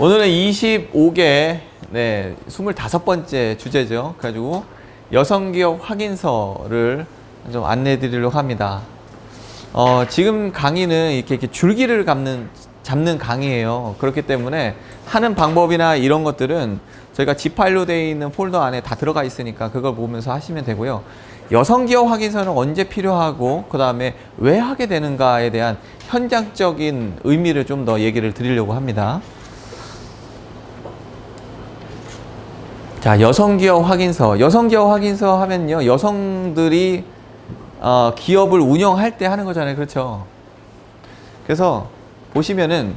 오늘은 25개, 네, 25번째 주제죠. 그래가지고 여성기업 확인서를 좀 안내해 드리려고 합니다. 지금 강의는 이렇게 줄기를 잡는 강의예요. 그렇기 때문에 하는 방법이나 이런 것들은 저희가 지파일로 되어 있는 폴더 안에 다 들어가 있으니까 그걸 보면서 하시면 되고요. 여성기업 확인서는 언제 필요하고 그 다음에 왜 하게 되는가에 대한 현장적인 의미를 좀 더 얘기를 드리려고 합니다. 자, 여성기업 확인서. 여성기업 확인서 하면요, 여성들이 기업을 운영할 때 하는 거잖아요. 그렇죠? 그래서 보시면은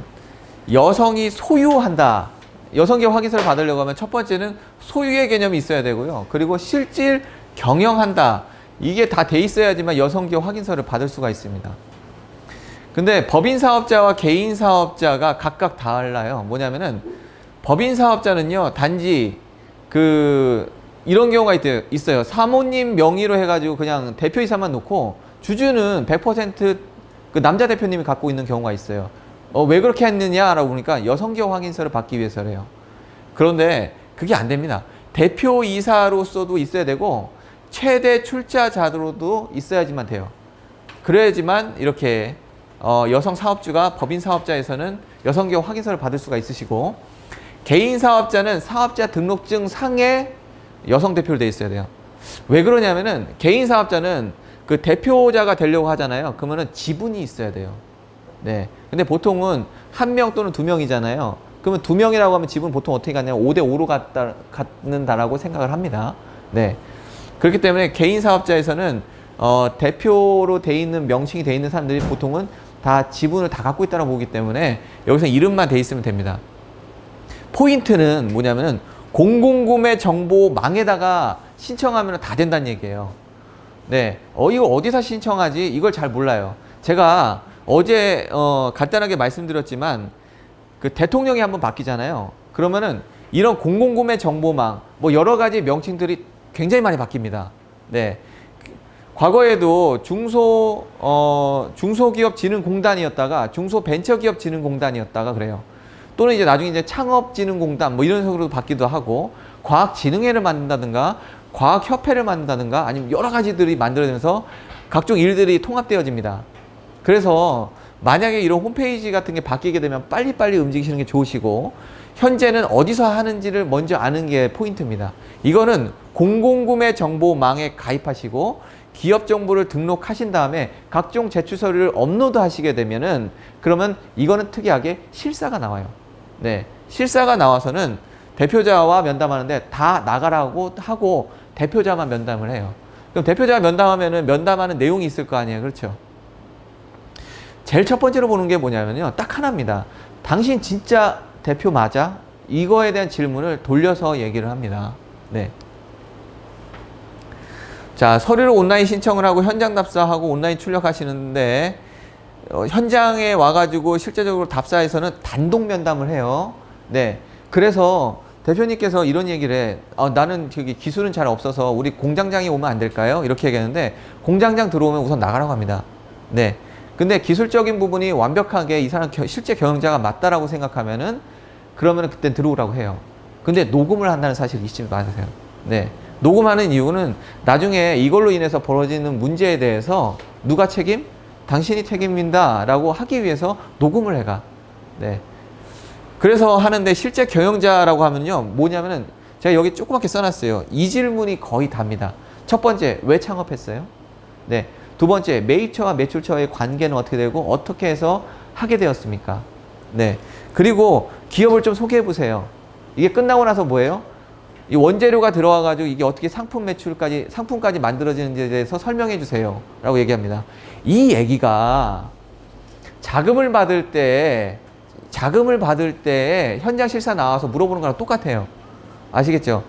여성이 소유한다. 여성기업 확인서를 받으려고 하면 첫 번째는 소유의 개념이 있어야 되고요. 그리고 실질 경영한다. 이게 다 돼 있어야지만 여성기업 확인서를 받을 수가 있습니다. 근데 법인사업자와 개인사업자가 각각 달라요. 뭐냐면은 법인사업자는요, 단지 이런 경우가 있어요. 사모님 명의로 해가지고 그냥 대표이사만 놓고 주주는 100% 그 남자 대표님이 갖고 있는 경우가 있어요. 왜 그렇게 했느냐라고 보니까 여성기업 확인서를 받기 위해서래요. 그런데 그게 안 됩니다. 대표이사로서도 있어야 되고 최대 출자자로도 있어야지만 돼요. 그래야지만 이렇게 여성 사업주가 법인 사업자에서는 여성기업 확인서를 받을 수가 있으시고, 개인 사업자는 사업자 등록증 상에 여성 대표로 돼 있어야 돼요. 왜 그러냐면은 개인 사업자는 그 대표자가 되려고 하잖아요. 그러면은 지분이 있어야 돼요. 네. 근데 보통은 1명 또는 2명이잖아요. 그러면 2명이라고 하면 지분 보통 어떻게 갖냐면 5대5로 갖는다라고 생각을 합니다. 네. 그렇기 때문에 개인 사업자에서는 대표로 돼 있는 명칭이 돼 있는 사람들이 보통은 다 지분을 다 갖고 있다고 보기 때문에 여기서 이름만 돼 있으면 됩니다. 포인트는 뭐냐면은 공공구매 정보망에다가 신청하면 다 된다는 얘기예요. 네. 이거 어디서 신청하지? 이걸 잘 몰라요. 제가 어제 간단하게 말씀드렸지만 그 대통령이 한번 바뀌잖아요. 그러면은 이런 공공구매 정보망 뭐 여러 가지 명칭들이 굉장히 많이 바뀝니다. 네. 과거에도 중소기업진흥공단이었다가 중소벤처기업진흥공단이었다가 그래요. 또는 이제 나중에 이제 창업진흥공단 뭐 이런 식으로 바뀌기도 하고, 과학진흥회를 만든다든가 과학협회를 만든다든가 아니면 여러 가지들이 만들어지면서 각종 일들이 통합되어집니다. 그래서 만약에 이런 홈페이지 같은 게 바뀌게 되면 빨리빨리 움직이시는 게 좋으시고, 현재는 어디서 하는지를 먼저 아는 게 포인트입니다. 이거는 공공구매 정보망에 가입하시고 기업 정보를 등록하신 다음에 각종 제출 서류를 업로드 하시게 되면은, 그러면 이거는 특이하게 실사가 나와요. 네. 실사가 나와서는 대표자와 면담하는데 다 나가라고 하고 대표자만 면담을 해요. 그럼 대표자가 면담하면은 면담하는 내용이 있을 거 아니에요. 그렇죠? 제일 첫 번째로 보는 게 뭐냐면요, 딱 하나입니다. 당신 진짜 대표 맞아? 이거에 대한 질문을 돌려서 얘기를 합니다. 네. 자, 서류를 온라인 신청을 하고 현장 답사하고 온라인 출력하시는데, 현장에 와가지고 실제적으로 답사에서는 단독 면담을 해요. 네. 그래서 대표님께서 이런 얘기를 해. 나는 저기 기술은 잘 없어서 우리 공장장이 오면 안 될까요? 이렇게 얘기하는데, 공장장 들어오면 우선 나가라고 합니다. 네. 근데 기술적인 부분이 완벽하게 이 사람 실제 경영자가 맞다라고 생각하면은, 그러면은 그땐 들어오라고 해요. 근데 녹음을 한다는 사실을 잊지 마세요. 네. 녹음하는 이유는 나중에 이걸로 인해서 벌어지는 문제에 대해서 누가 책임? 당신이 책임진다 라고 하기 위해서 녹음을 해가. 네. 그래서 하는데, 실제 경영자라고 하면요, 뭐냐면은 제가 여기 조그맣게 써놨어요. 이 질문이 거의 답니다. 첫 번째, 왜 창업했어요? 네. 두 번째, 매입처와 매출처의 관계는 어떻게 되고 어떻게 해서 하게 되었습니까? 네. 그리고 기업을 좀 소개해 보세요. 이게 끝나고 나서 뭐예요? 이 원재료가 들어와가지고 이게 어떻게 상품까지 만들어지는지에 대해서 설명해 주세요. 라고 얘기합니다. 이 얘기가 자금을 받을 때 현장 실사 나와서 물어보는 거랑 똑같아요. 아시겠죠?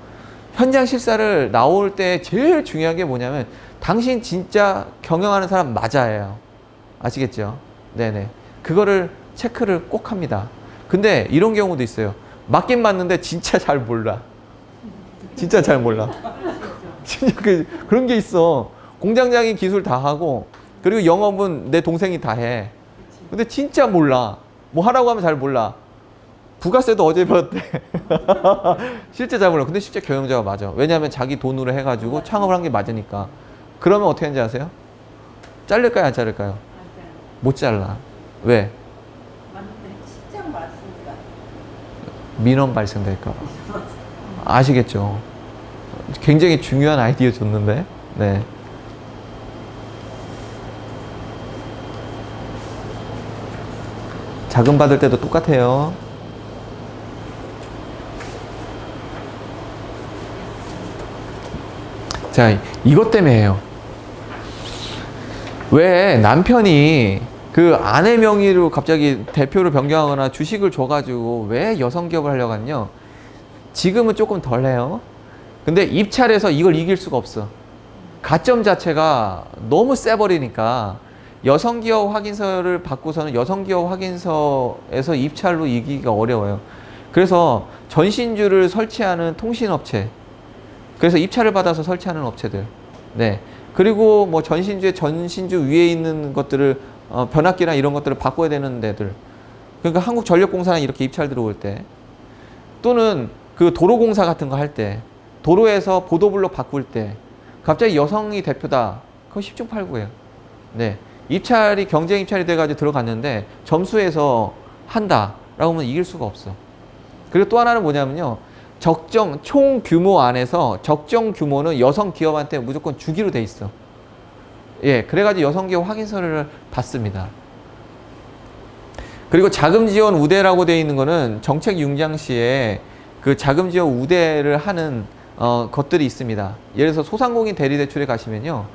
현장 실사를 나올 때 제일 중요한 게 뭐냐면, 당신 진짜 경영하는 사람 맞아요. 아시겠죠? 네네. 그거를 체크를 꼭 합니다. 근데 이런 경우도 있어요. 맞긴 맞는데 진짜 잘 몰라. 진짜 잘 몰라. 진짜 그런 게 있어. 공장장이 기술 다 하고, 그리고 영업은 내 동생이 다 해. 근데 진짜 몰라. 뭐 하라고 하면 잘 몰라. 부가세도 어제 배웠대. 실제 잘 몰라. 근데 실제 경영자가 맞아. 왜냐하면 자기 돈으로 해가지고 창업을 한 게 맞으니까. 그러면 어떻게 하는지 아세요? 자를까요, 안 자를까요? 맞아요. 못 잘라. 왜? 맞는데 직장 맞으니까. 민원 발생될까 봐. 아시겠죠? 굉장히 중요한 아이디어 줬는데. 네. 자금 받을 때도 똑같아요. 자, 이것 때문에요. 왜 남편이 그 아내 명의로 갑자기 대표를 변경하거나 주식을 줘가지고 왜 여성 기업을 하려고 하냐? 지금은 조금 덜 해요. 근데 입찰에서 이걸 이길 수가 없어. 가점 자체가 너무 세버리니까 여성기업 확인서를 받고서는 여성기업 확인서에서 입찰로 이기기가 어려워요. 그래서 전신주를 설치하는 통신업체, 그래서 입찰을 받아서 설치하는 업체들, 네. 그리고 뭐 전신주 위에 있는 것들을 변압기나 이런 것들을 바꿔야 되는 데들. 그러니까 한국전력공사나 이렇게 입찰 들어올 때, 또는 그 도로공사 같은 거 할 때, 도로에서 보도블록 바꿀 때 갑자기 여성이 대표다. 그거 10중 8구예요. 네. 입찰이 경쟁 입찰이 돼가지고 들어갔는데 점수에서 한다라고 하면 이길 수가 없어. 그리고 또 하나는 뭐냐면요. 총 규모 안에서 적정 규모는 여성 기업한테 무조건 주기로 돼 있어. 예, 그래가지고 여성 기업 확인서를 받습니다. 그리고 자금 지원 우대라고 돼 있는 거는 정책 융장 시에 그 자금 지원 우대를 하는 것들이 있습니다. 예를 들어서 소상공인 대리대출에 가시면요.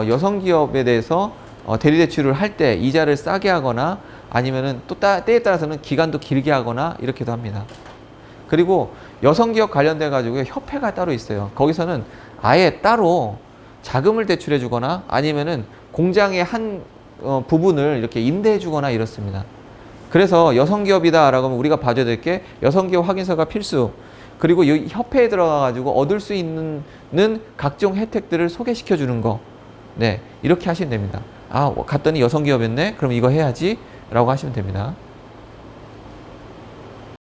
여성 기업에 대해서 대리대출을 할 때 이자를 싸게 하거나 아니면은 또 때에 따라서는 기간도 길게 하거나 이렇게도 합니다. 그리고 여성기업 관련돼 가지고 협회가 따로 있어요. 거기서는 아예 따로 자금을 대출해 주거나 아니면은 공장의 한 부분을 이렇게 임대해 주거나 이렇습니다. 그래서 여성기업이다 라고 하면 우리가 봐줘야 될 게 여성기업 확인서가 필수, 그리고 이 협회에 들어가 가지고 얻을 수 있는 각종 혜택들을 소개시켜 주는 거. 네, 이렇게 하시면 됩니다. 아, 갔더니 여성기업이었네? 그럼 이거 해야지 라고 하시면 됩니다.